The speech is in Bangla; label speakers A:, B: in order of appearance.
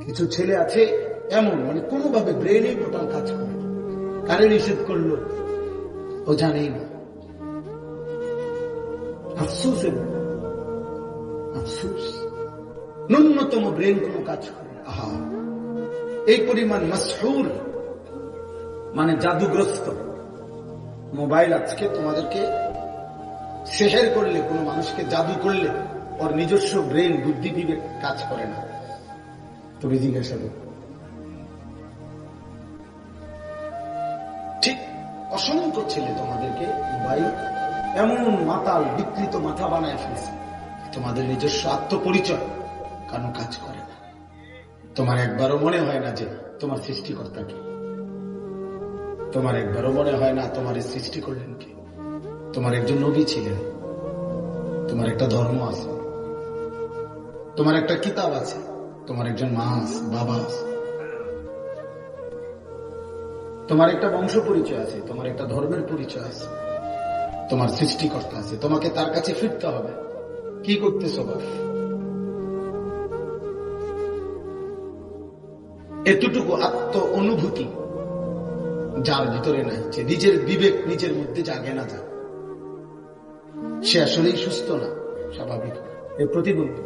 A: কিছু ছেলে আছে এমন, মানে কোনোভাবে ব্রেনে টোটাল কাজ করে, কারে নিষেধ করলো ও জানেই না। আফসোস, আফসোস, ন্যূনতম ব্রেন কোনো কাজ করে। আহা, এই পরিমাণ মাসহুর, মানে জাদুগ্রস্ত মোবাইল আজকে তোমাদেরকে সেহের করলে, কোন মানুষকে জাদু করলে ওর নিজস্ব ব্রেন, বুদ্ধি বিবেক কাজ করে না। তুমি জিজ্ঞাসা করো, ঠিক অসংখ্য ছেলে তোমাদেরকে মোবাইল এমন মাতাল বিকৃত মাথা বানায় ফেলছে, তোমাদের নিজস্ব আত্মপরিচয় কারণ কাজ করে না। তোমার একবারও মনে হয় না যে তোমার সৃষ্টিকর্তা কে, তোমার একবারও মনে হয় না তোমার সৃষ্টি করলেন কে। তোমার একজন নবী ছিলেন, তোমার একটা ধর্ম আছে, তোমার একটা কিতাব আছে, তোমার একজন মা আছে, বাবা আছে, তোমার একটা বংশ পরিচয় আছে, তোমার একটা ধর্মের পরিচয় আছে, তোমার সৃষ্টিকর্তা আছে। তোমাকে তার কাছে ফিরতে হবে। কি করতেছ বাবা? এতটুকু আত্ম অনুভূতি যার ভিতরে নাই, যে নিজের বিবেক নিজের মধ্যে জাগে না, যা সে আসলেই সুস্থ না, স্বাভাবিক, এর প্রতিবন্ধী।